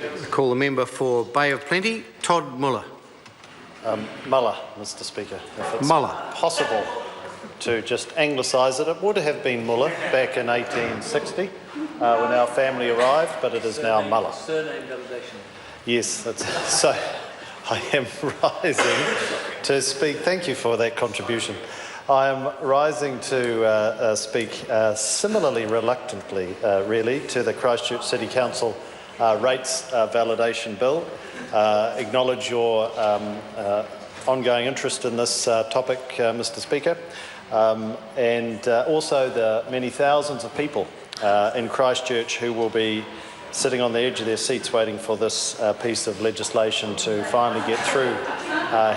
I call the member for Bay of Plenty, Todd Muller. Muller, Mr Speaker. If it's Muller. possible to just anglicise it. It would have been Muller back in 1860 when our family arrived, but it is now Muller. Surname validation. Yes, so I am rising to speak. Thank you for that contribution. I am rising to speak similarly reluctantly, really, to the Christchurch City Council rates validation bill. Acknowledge your ongoing interest in this topic, Mr Speaker, and also the many thousands of people in Christchurch who will be sitting on the edge of their seats waiting for this piece of legislation to finally get through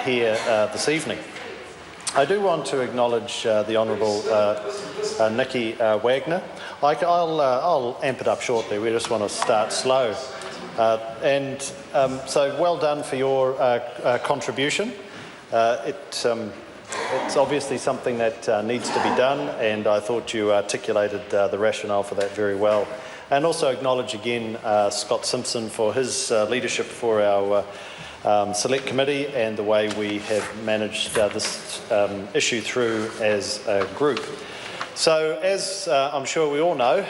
here this evening. I do want to acknowledge the Honourable Nikki Wagner. I'll amp it up shortly. We just want to start slow. So well done for your contribution. It's obviously something that needs to be done, and I thought you articulated the rationale for that very well. And also acknowledge again Scott Simpson for his leadership for our Select Committee and the way we have managed this issue through as a group. So, as I'm sure we all know,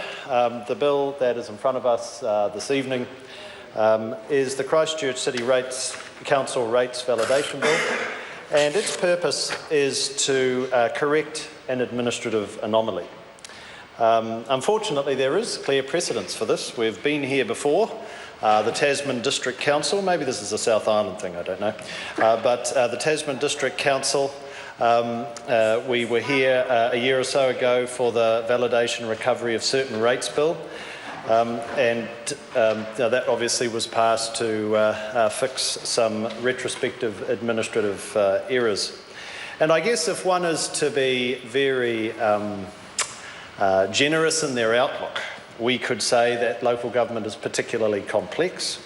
the bill that is in front of us this evening is the Christchurch City Council Rates Validation Bill, and its purpose is to correct an administrative anomaly. Unfortunately, there is clear precedence for this. We've been here before. The Tasman District Council, maybe this is a South Island thing, I don't know, but the Tasman District Council, we were here a year or so ago for the validation and recovery of certain rates bill, and that obviously was passed to fix some retrospective administrative errors. And I guess if one is to be very generous in their outlook, we could say that local government is particularly complex.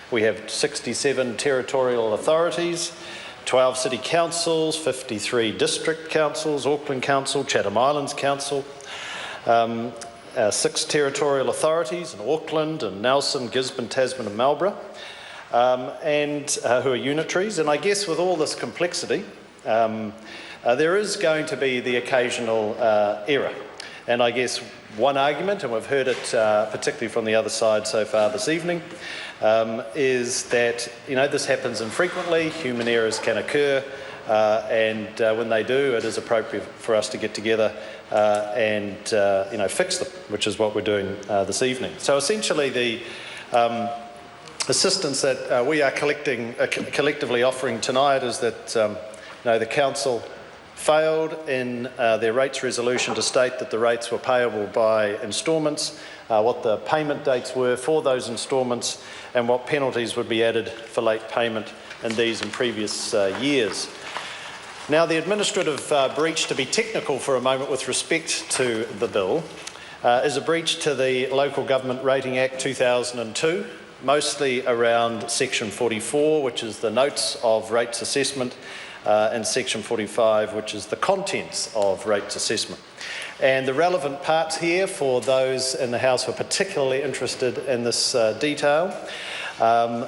We have 67 territorial authorities, 12 city councils, 53 district councils, Auckland Council, Chatham Islands Council, 6 territorial authorities in Auckland and Nelson, Gisborne, Tasman and Marlborough, and who are unitaries. And I guess with all this complexity, there is going to be the occasional error. And I guess one argument, and we've heard it particularly from the other side so far this evening, is that this happens infrequently, human errors can occur, and when they do, it is appropriate for us to get together and fix them, which is what we're doing this evening. So essentially the assistance that we are collectively offering tonight is that the Council failed in their rates resolution to state that the rates were payable by instalments, what the payment dates were for those instalments, and what penalties would be added for late payment in these and previous years. Now, the administrative breach, to be technical for a moment with respect to the bill, is a breach to the Local Government Rating Act 2002, mostly around Section 44, which is the notes of rates assessment, and Section 45, which is the contents of rates assessment. And the relevant parts here for those in the House who are particularly interested in this detail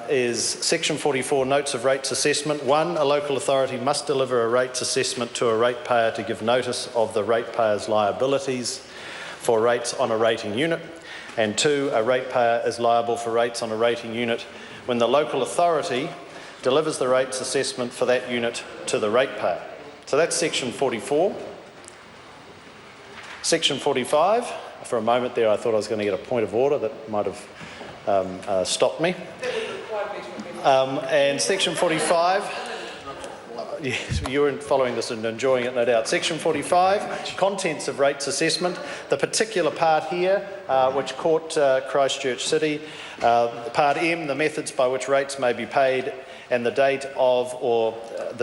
is Section 44, notes of rates assessment. 1, a local authority must deliver a rates assessment to a ratepayer to give notice of the ratepayer's liabilities for rates on a rating unit. And 2, a ratepayer is liable for rates on a rating unit when the local authority delivers the rates assessment for that unit to the ratepayer. So that's Section 44. Section 45, for a moment there I thought I was going to get a point of order that might have stopped me. And Section 45, yes, you were following this and enjoying it, no doubt. Section 45, contents of rates assessment. The particular part here, which caught Christchurch City, Part M, the methods by which rates may be paid, and the date of, or if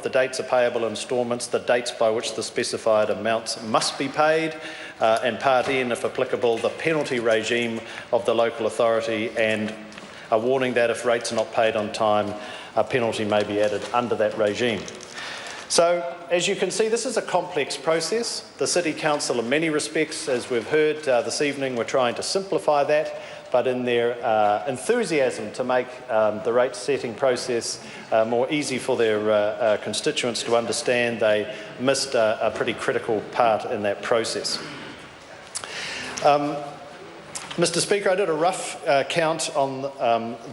the dates are payable instalments, the dates by which the specified amounts must be paid, and Part N, if applicable, the penalty regime of the local authority, and a warning that if rates are not paid on time, a penalty may be added under that regime. So, as you can see, this is a complex process. The City Council, in many respects, as we've heard this evening, we're trying to simplify that. but in their enthusiasm to make the rate setting process more easy for their constituents to understand, they missed a pretty critical part in that process. Mr. Speaker, I did a rough count on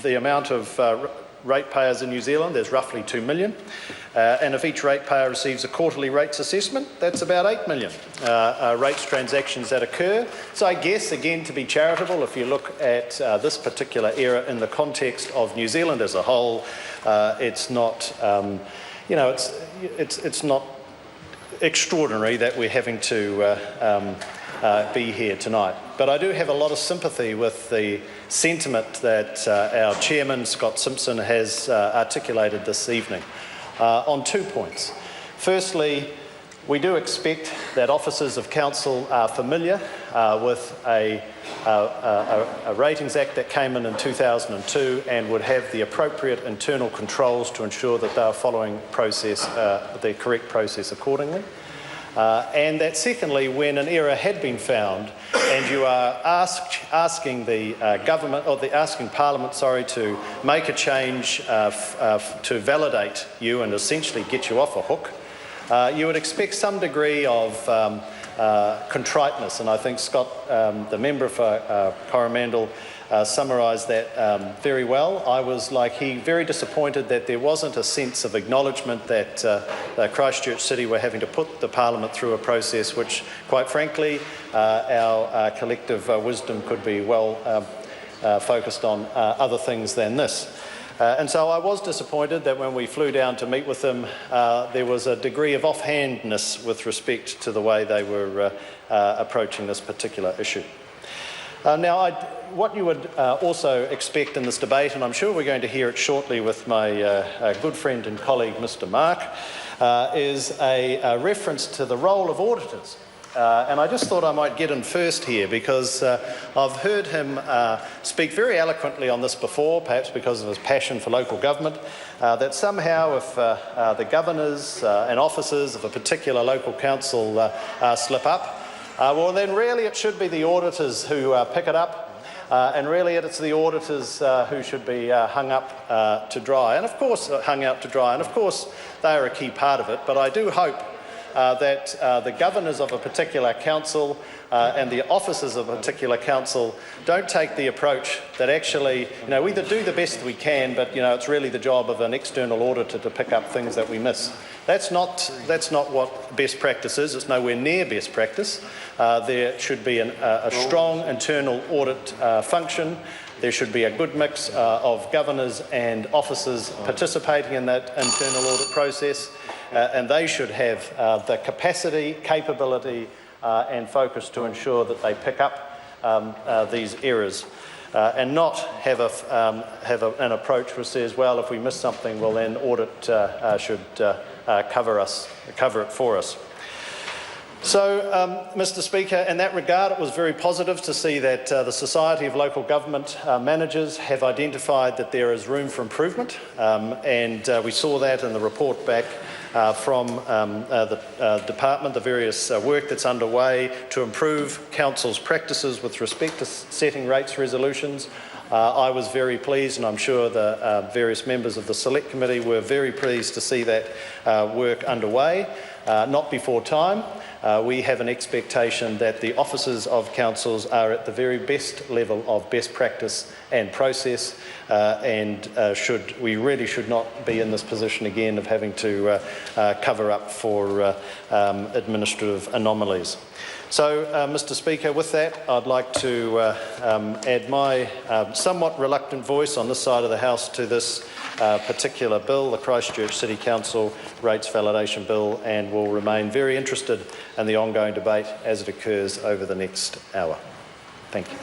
the amount of ratepayers in New Zealand. There's roughly 2 million, and if each ratepayer receives a quarterly rates assessment, that's about 8 million rates transactions that occur. So I guess, again, to be charitable, if you look at this particular era in the context of New Zealand as a whole, it's not, it's not extraordinary that we're having to be here tonight. But I do have a lot of sympathy with the sentiment that our chairman, Scott Simpson, has articulated this evening on 2 points. Firstly, we do expect that officers of council are familiar with a Ratings Act that came in 2002 and would have the appropriate internal controls to ensure that they are following the correct process accordingly. And that secondly, when an error had been found and you are asking the government, or asking Parliament, to make a change to validate you and essentially get you off a hook, you would expect some degree of contriteness. And I think Scott, the member for Coromandel, summarised that very well. I was, like he, very disappointed that there wasn't a sense of acknowledgement that Christchurch City were having to put the Parliament through a process which, quite frankly, our collective wisdom could be well focused on other things than this. And so I was disappointed that when we flew down to meet with them, there was a degree of offhandness with respect to the way they were approaching this particular issue. Now, what you would also expect in this debate, and I'm sure we're going to hear it shortly with my good friend and colleague, Mr. Mark, is a reference to the role of auditors. And I just thought I might get in first here because I've heard him speak very eloquently on this before, perhaps because of his passion for local government, that somehow if the governors and officers of a particular local council slip up, well, then really it should be the auditors who pick it up, and really it's the auditors who should be hung up to dry. And of course, hung out to dry, and of course they are a key part of it, but I do hope that the governors of a particular council and the officers of a particular council don't take the approach that actually, we either do the best we can, but it's really the job of an external auditor to pick up things that we miss. That's not what best practice is. It's nowhere near best practice. There should be a strong internal audit function. There should be a good mix of governors and officers participating in that internal audit process, and they should have the capacity, capability and focus to ensure that they pick up these errors and not have an approach which says, well, if we miss something, well then audit should cover it for us. So, Mr. Speaker, in that regard, it was very positive to see that the Society of Local Government Managers have identified that there is room for improvement, and we saw that in the report back from the department, the various work that's underway to improve council's practices with respect to setting rates resolutions. I was very pleased, and I'm sure the various members of the Select Committee were very pleased to see that work underway, not before time. We have an expectation that the officers of councils are at the very best level of best practice and process, and we really should not be in this position again of having to cover up for administrative anomalies. So, Mr. Speaker, with that, I'd like to add my somewhat reluctant voice on this side of the House to this particular bill, the Christchurch City Council Rates Validation Bill, and will remain very interested in the ongoing debate as it occurs over the next hour. Thank you.